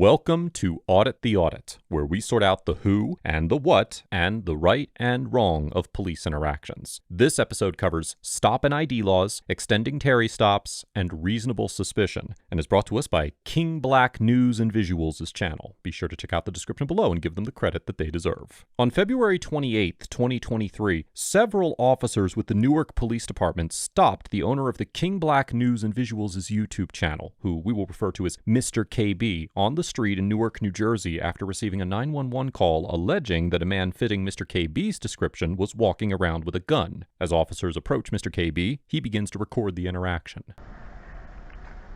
Welcome to Audit the Audit, where we sort out the who and the what and the right and wrong of police interactions. This episode covers stop and ID laws, extending Terry stops, and reasonable suspicion, and is brought to us by King Black News and Visuals' channel. Be sure to check out the description below and give them the credit that they deserve. On February 28, 2023, several officers with the Newark Police Department stopped the owner of the King Black News and Visuals' YouTube channel, who we will refer to as Mr. KB, on the street in Newark, New Jersey after receiving a 911 call alleging that a man fitting Mr. KB's description was walking around with a gun. As officers approach Mr. KB, he begins to record the interaction.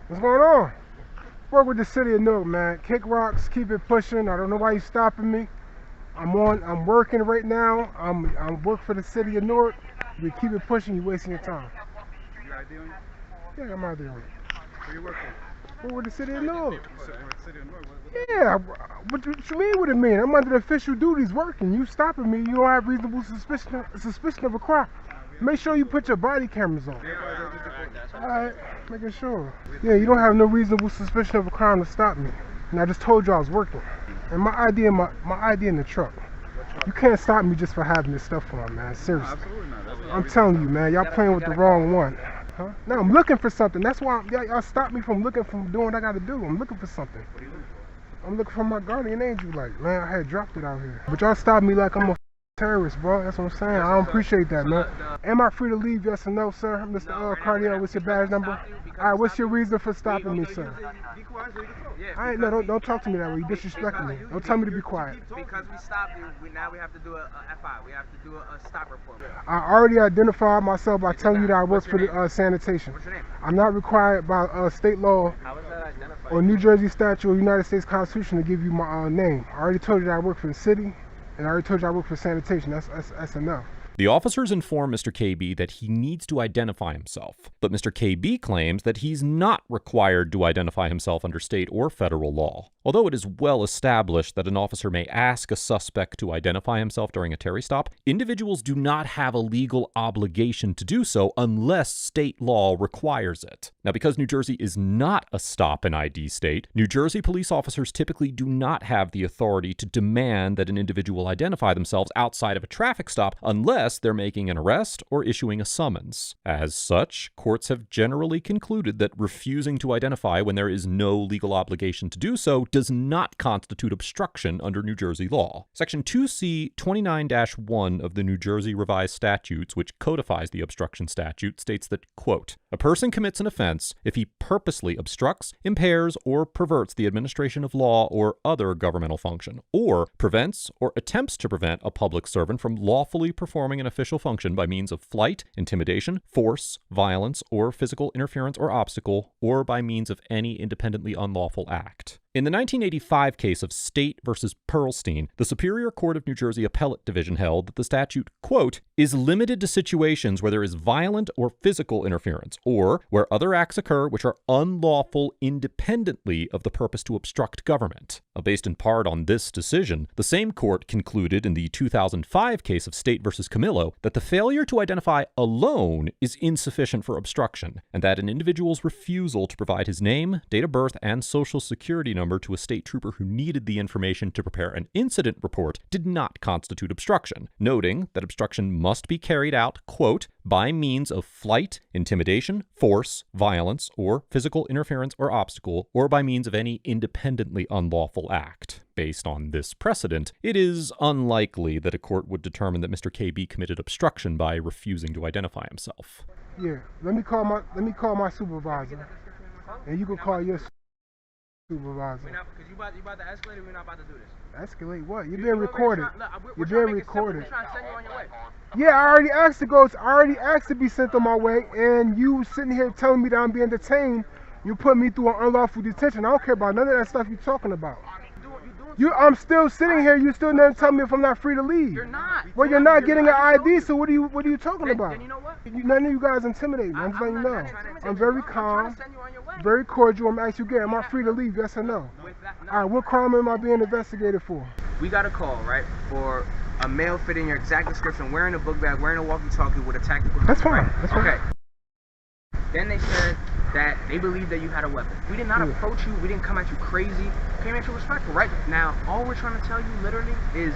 What's going on? Work with the city of Newark, man. Kick rocks, keep it pushing. I don't know why you're stopping me. I'm working right now. I'm work for the city of Newark. You keep it pushing, you're wasting your time. You ID on you? Yeah, I'm out there. Where you work for? Work with the city of Newark. City of Newark. Yeah, what you mean what it mean? I'm under official duties working. You stopping me, you don't have reasonable suspicion of a crime. Make sure you put your body cameras on. Alright, making sure. Yeah, you don't have no reasonable suspicion of a crime to stop me. And I just told you I was working. And my ID in my ID in the truck. You can't stop me just for having this stuff on, man. Seriously. Absolutely not. I'm telling you, man, y'all playing with the wrong one. Huh? Now I'm looking for something. That's why y'all stopped me from doing what I gotta do. I'm looking for something. I'm looking for my guardian angel. Like, man, I had dropped it out here. But y'all stopped me like I'm a terrorist, bro. That's what I'm saying. I don't appreciate that, man. Am I free to leave? Yes or no, sir? Mr. Cardio, what's your badge number? Alright, what's your reason for stopping me, sir? I ain't, no, don't talk to me that way. You disrespecting me. Don't tell me to be quiet. Because we stopped you, now we have to do a FI. We have to do a stop report. I already identified myself by telling you that I work for the sanitation. What's your name? I'm not required by state law How is that identified? or New Jersey statute or United States Constitution to give you my name. I already told you that I work for the city, and I already told you I work for sanitation. That's enough. The officers inform Mr. KB that he needs to identify himself, but Mr. KB claims that he's not required to identify himself under state or federal law. Although it is well established that an officer may ask a suspect to identify himself during a Terry stop, individuals do not have a legal obligation to do so unless state law requires it. Now, because New Jersey is not a stop and ID state, New Jersey police officers typically do not have the authority to demand that an individual identify themselves outside of a traffic stop unless they're making an arrest or issuing a summons. As such, courts have generally concluded that refusing to identify when there is no legal obligation to do so does not constitute obstruction under New Jersey law. Section 2C 29-1 of the New Jersey Revised Statutes, which codifies the obstruction statute, states that, quote, "A person commits an offense if he purposely obstructs, impairs, or perverts the administration of law or other governmental function, or prevents or attempts to prevent a public servant from lawfully performing an official function by means of flight, intimidation, force, violence, or physical interference or obstacle, or by means of any independently unlawful act." In the 1985 case of State versus Pearlstein, the Superior Court of New Jersey Appellate Division held that the statute, quote, "is limited to situations where there is violent or physical interference, or where other acts occur which are unlawful independently of the purpose to obstruct government." Based in part on this decision, the same court concluded in the 2005 case of State versus Camillo that the failure to identify alone is insufficient for obstruction, and that an individual's refusal to provide his name, date of birth, and social security number to a state trooper who needed the information to prepare an incident report did not constitute obstruction, noting that obstruction must be carried out, quote, "by means of flight, intimidation, force, violence, or physical interference or obstacle, or by means of any independently unlawful act." Based on this precedent, it is unlikely that a court would determine that Mr. KB committed obstruction by refusing to identify himself. Yeah, let me call my supervisor, and you can call your supervisor. Because you about to escalate, we're not about to do this. Escalate what? You're being recorded. You're being recorded. We're trying to send you on your way. Yeah, I already asked to be sent on my way, and you sitting here telling me that I'm being detained. You put me through an unlawful detention. I don't care about none of that stuff you're talking about. I'm still sitting here. You still never tell me if I'm not free to leave. You're not. Well, you're not getting an ID. So what are you talking about? Then you know what? None of you guys intimidate me. I'm just letting you know. I'm very calm, very cordial. I'm asking you again. Am I free to leave? Yes or no? All right. What crime am I being investigated for? We got a call, right, for a male fitting your exact description, wearing a book bag, wearing a walkie-talkie with a tactical. That's fine. That's fine. Okay. Then they said that they believed that you had a weapon. We did not approach you. We didn't come at you crazy. came into respectful, right? Now, all we're trying to tell you literally is,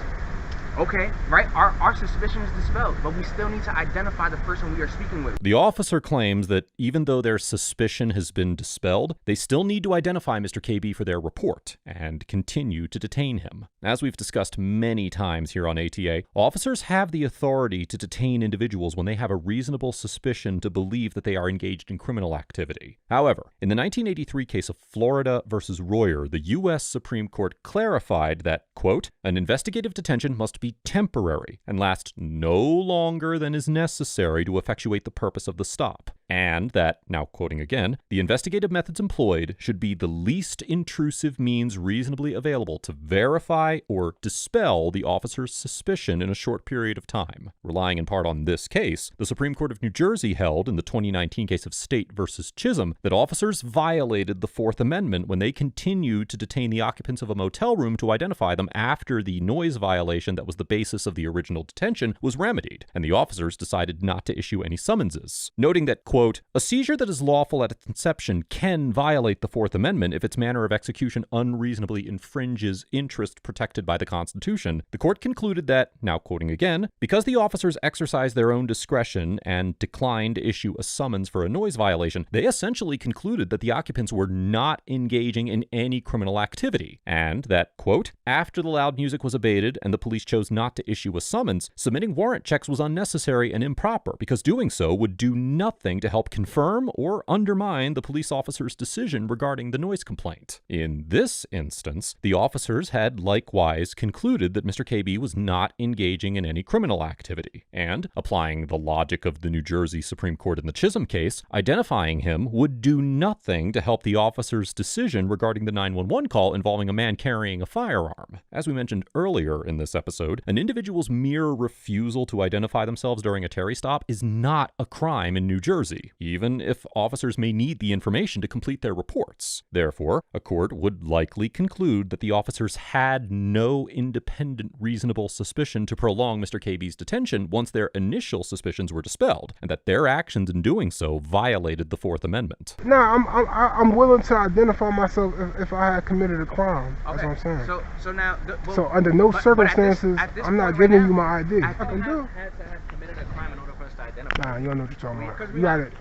okay, right, our suspicion is dispelled, but we still need to identify the person we are speaking with. The officer claims that even though their suspicion has been dispelled, they still need to identify Mr. KB for their report and continue to detain him. As we've discussed many times here on ATA, officers have the authority to detain individuals when they have a reasonable suspicion to believe that they are engaged in criminal activity. However, in the 1983 case of Florida versus Royer, the U.S. Supreme Court clarified that, quote, an investigative detention must be temporary and last no longer than is necessary to effectuate the purpose of the stop, and that, now quoting again, the investigative methods employed should be the least intrusive means reasonably available to verify or dispel the officer's suspicion in a short period of time. Relying in part on this case, the Supreme Court of New Jersey held in the 2019 case of State versus Chisholm that officers violated the Fourth Amendment when they continued to detain the occupants of a motel room to identify them after the noise violation that was the basis of the original detention was remedied, and the officers decided not to issue any summonses, noting that, quote, a seizure that is lawful at its inception can violate the Fourth Amendment if its manner of execution unreasonably infringes interest protected by the Constitution. The court concluded that, now quoting again, because the officers exercised their own discretion and declined to issue a summons for a noise violation, they essentially concluded that the occupants were not engaging in any criminal activity, and that, quote, after the loud music was abated and the police chose not to issue a summons, submitting warrant checks was unnecessary and improper because doing so would do nothing to help confirm or undermine the police officer's decision regarding the noise complaint. In this instance, the officers had likewise concluded that Mr. KB was not engaging in any criminal activity, and, applying the logic of the New Jersey Supreme Court in the Chisholm case, identifying him would do nothing to help the officer's decision regarding the 911 call involving a man carrying a firearm. As we mentioned earlier in this episode, an individual's mere refusal to identify themselves during a Terry stop is not a crime in New Jersey, even if officers may need the information to complete their reports. Therefore, a court would likely conclude that the officers had no independent reasonable suspicion to prolong Mr. KB's detention once their initial suspicions were dispelled, and that their actions in doing so violated the Fourth Amendment. Nah, I'm willing to identify myself if I had committed a crime. That's what I'm saying. So now, So under no circumstances, I'm not giving you my ID. I can do. Had to have committed a crime in order for us to identify. Nah, you don't know what you're talking about. Because You got it.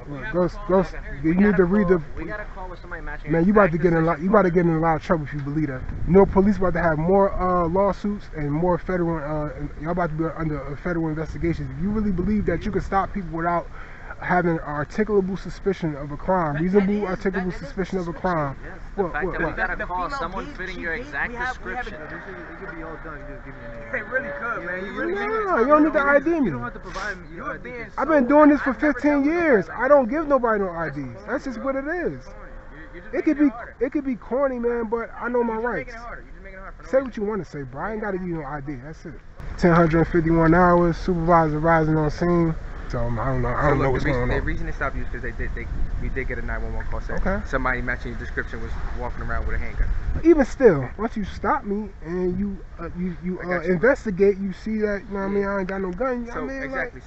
Go. You need to read the. We got a call with somebody matching. Man, you about to get in a lot. You about to get in a lot of trouble if you believe that. You know, police about to have more lawsuits and more federal. Y'all about to be under a federal investigation. If you really believe that you can stop people without having an articulable suspicion of a crime, reasonable articulable suspicion of a crime. The fact that we What? gotta call someone fitting your exact description. It could be all done. You just give me your name. It really could, man. You really No, you don't need to ID me. You don't have to provide me your ID. I've been doing this for 15 years. I don't give nobody no IDs. That's just what it is. It could be corny, man, but I know my rights. You're just making it hard for no Say what you want to say, bro. I ain't got to give you no ID. That's it. 1,051 hours. Supervisor rising on scene. So I don't know what's going The on. reason they stopped you is because we did get a 911 call saying Okay. somebody matching your description was walking around with a handgun. Even still, once you stop me and you I got you. investigate, you see that, you know what I mean, I ain't got no gun. So I mean, exactly.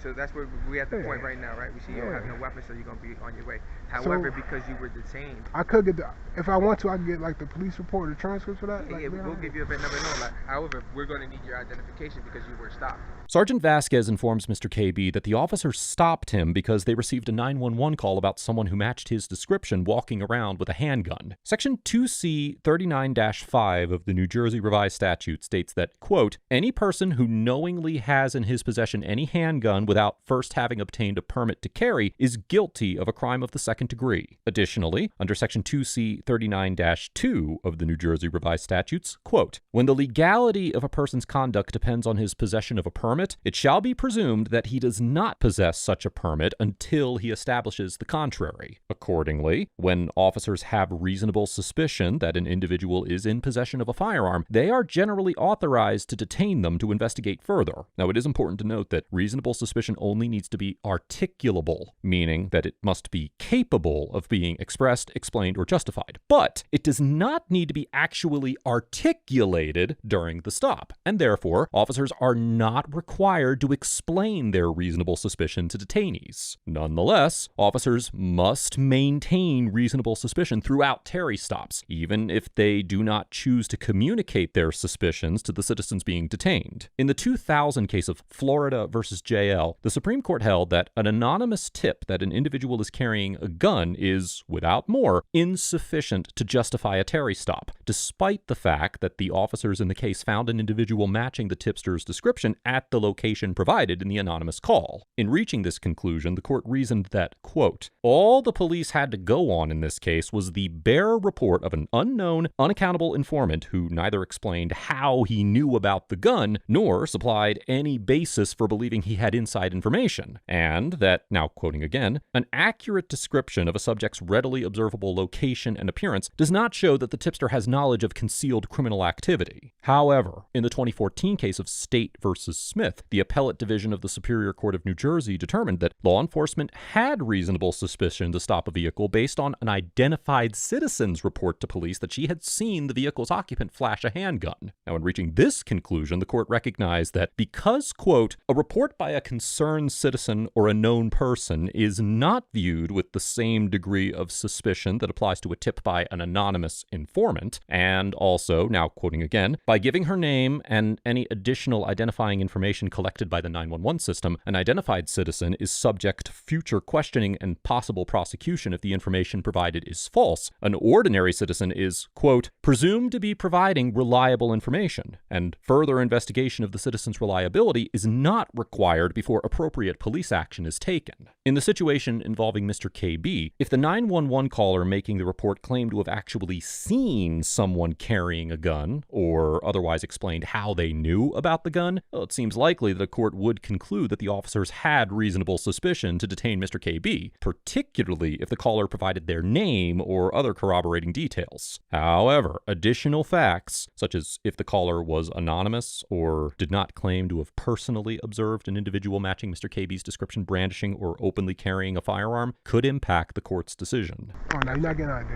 So that's where we at the Yeah. point right now, right? We see you don't have Yeah. no weapon, so you're gonna be on your way. However, because you were detained, I could get if I want to, I can get like the police report or transcripts for that. Like, we'll give you a bit number. No, like, however, we're gonna need your identification because you were stopped. Sergeant Vasquez informs Mr. KB that the officers stopped him because they received a 911 call about someone who matched his description walking around with a handgun. Section 2C 39-5 of the New Jersey Revised Statute states that, quote, any person who knowingly has in his possession any handgun without first having obtained a permit to carry is guilty of a crime of the second degree. Additionally, under Section 2C 39-2 of the New Jersey Revised Statutes, quote, when the legality of a person's conduct depends on his possession of a permit, it shall be presumed that he does not possess such a permit until he establishes the contrary. Accordingly, when officers have reasonable suspicion that an individual is in possession of a firearm, they are generally authorized to detain them to investigate further. Now, it is important to note that reasonable suspicion suspicion only needs to be articulable, meaning that it must be capable of being expressed, explained, or justified. But it does not need to be actually articulated during the stop, and therefore, officers are not required to explain their reasonable suspicion to detainees. Nonetheless, officers must maintain reasonable suspicion throughout Terry stops, even if they do not choose to communicate their suspicions to the citizens being detained. In the 2000 case of Florida versus JL, the Supreme Court held that an anonymous tip that an individual is carrying a gun is, without more, insufficient to justify a Terry stop, despite the fact that the officers in the case found an individual matching the tipster's description at the location provided in the anonymous call. In reaching this conclusion, the court reasoned that, quote, all the police had to go on in this case was the bare report of an unknown, unaccountable informant who neither explained how he knew about the gun nor supplied any basis for believing he had inside information, and that, now quoting again, an accurate description of a subject's readily observable location and appearance does not show that the tipster has knowledge of concealed criminal activity. However, in the 2014 case of State versus Smith, the Appellate Division of the Superior Court of New Jersey determined that law enforcement had reasonable suspicion to stop a vehicle based on an identified citizen's report to police that she had seen the vehicle's occupant flash a handgun. Now, in reaching this conclusion, the court recognized that because, quote, a report by a concerned citizen or a known person is not viewed with the same degree of suspicion that applies to a tip by an anonymous informant, and also, now quoting again, by giving her name and any additional identifying information collected by the 911 system, an identified citizen is subject to future questioning and possible prosecution if the information provided is false. An ordinary citizen is, quote, presumed to be providing reliable information, and further investigation of the citizen's reliability is not required before appropriate police action is taken. In the situation involving Mr. KB, if the 911 caller making the report claimed to have actually seen someone carrying a gun, or otherwise explained how they knew about the gun, well, it seems likely that a court would conclude that the officers had reasonable suspicion to detain Mr. KB, particularly if the caller provided their name or other corroborating details. However, additional facts, such as if the caller was anonymous or did not claim to have personally observed an individual matching Mr. KB's description brandishing or openly carrying a firearm, could impact the court's decision. Oh, no, you're not getting ID.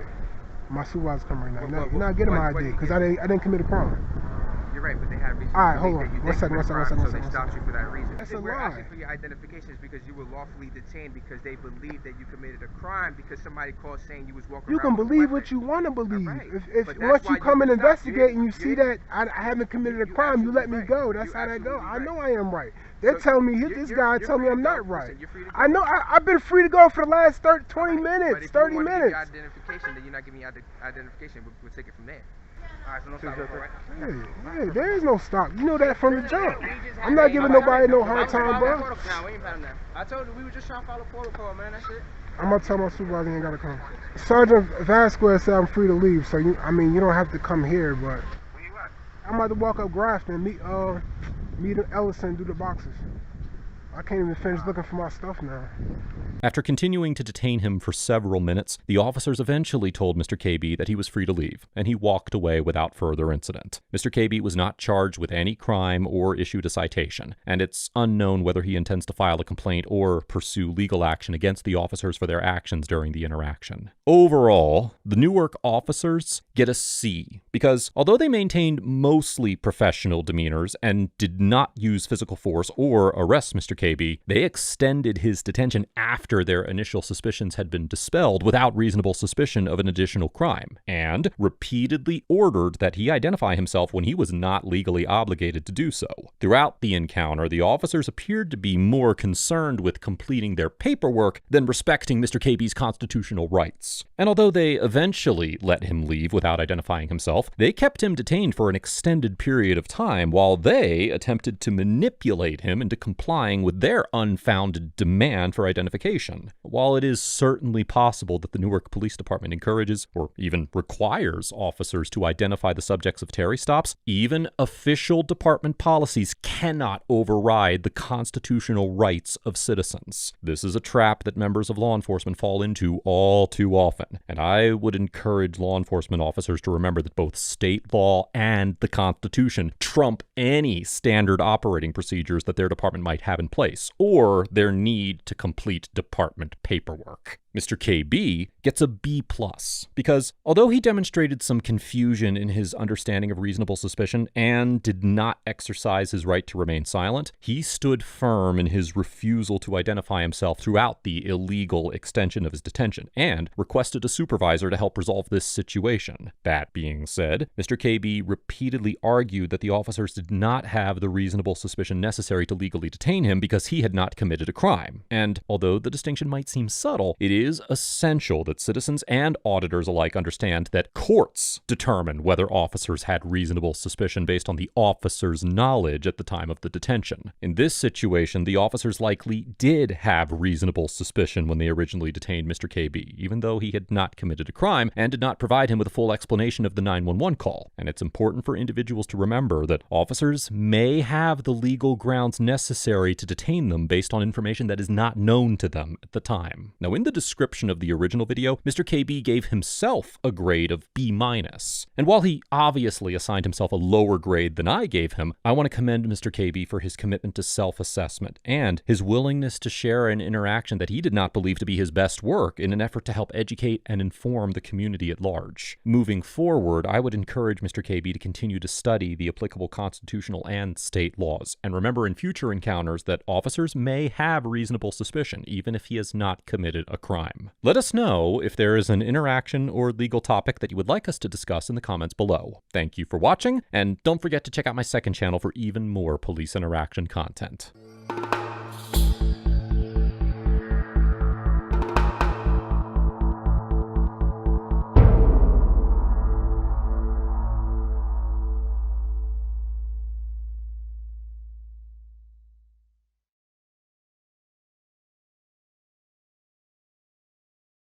My supervisor's coming right now. You're not getting my ID because I didn't commit a crime. You're right, but they had reason. All right, hold on. One second. So they stopped you for that reason. That's a We're lie. asking for your identifications because you were lawfully detained because they believed that you committed a crime because somebody called saying you was walking You around can with a believe weapon. what you want to believe. Right. If But that's once why you come and can stop. investigate and you see You're- that I haven't committed a you crime, you let me absolutely go. right. That's You how that go. absolutely I know right. I am right. They're So telling me, you're- this you're- guy you're tell me free I'm to go. not right. Listen, you're free to go. I know. I've been free to go for the last 20 But minutes, if 30 you want to minutes. give your identification, then you're not giving your identification. We'll take it from there. All right, so no stop, all right? Hey, there is no stop. You know that from the jump. I'm not giving nobody no hard time, bro. Nah, we ain't found that. I told you we were just trying to follow protocol, man. That's it. I'm gonna tell my supervisor he ain't gotta come. Sergeant Vasquez said I'm free to leave, so you don't have to come here, but I'm about to walk up Grafton, meet Ellison, do the boxes. I can't even finish looking for my stuff now. After continuing to detain him for several minutes, the officers eventually told Mr. KB that he was free to leave, and he walked away without further incident. Mr. KB was not charged with any crime or issued a citation, and it's unknown whether he intends to file a complaint or pursue legal action against the officers for their actions during the interaction. Overall, the Newark officers get a C, because although they maintained mostly professional demeanors and did not use physical force or arrest Mr. KB, they extended his detention after their initial suspicions had been dispelled without reasonable suspicion of an additional crime, and repeatedly ordered that he identify himself when he was not legally obligated to do so. Throughout the encounter, the officers appeared to be more concerned with completing their paperwork than respecting Mr. KB's constitutional rights. And although they eventually let him leave without identifying himself, they kept him detained for an extended period of time while they attempted to manipulate him into complying with their unfounded demand for identification. situation. While it is certainly possible that the Newark Police Department encourages or even requires officers to identify the subjects of Terry stops, even official department policies cannot override the constitutional rights of citizens. This is a trap that members of law enforcement fall into all too often, and I would encourage law enforcement officers to remember that both state law and the Constitution trump any standard operating procedures that their department might have in place, or their need to complete department paperwork. Mr. KB gets a B+, because although he demonstrated some confusion in his understanding of reasonable suspicion and did not exercise his right to remain silent, he stood firm in his refusal to identify himself throughout the illegal extension of his detention and requested a supervisor to help resolve this situation. That being said, Mr. KB repeatedly argued that the officers did not have the reasonable suspicion necessary to legally detain him because he had not committed a crime. And although the distinction might seem subtle, it is essential that citizens and auditors alike understand that courts determine whether officers had reasonable suspicion based on the officer's knowledge at the time of the detention. In this situation, the officers likely did have reasonable suspicion when they originally detained Mr. KB, even though he had not committed a crime and did not provide him with a full explanation of the 911 call. And it's important for individuals to remember that officers may have the legal grounds necessary to detain them based on information that is not known to them at the time. Now, in the description of the original video, Mr. KB gave himself a grade of B-. And while he obviously assigned himself a lower grade than I gave him, I want to commend Mr. KB for his commitment to self-assessment and his willingness to share an interaction that he did not believe to be his best work in an effort to help educate and inform the community at large. Moving forward, I would encourage Mr. KB to continue to study the applicable constitutional and state laws, and remember in future encounters that officers may have reasonable suspicion even if he has not committed a crime. Let us know if there is an interaction or legal topic that you would like us to discuss in the comments below. Thank you for watching, and don't forget to check out my second channel for even more police interaction content.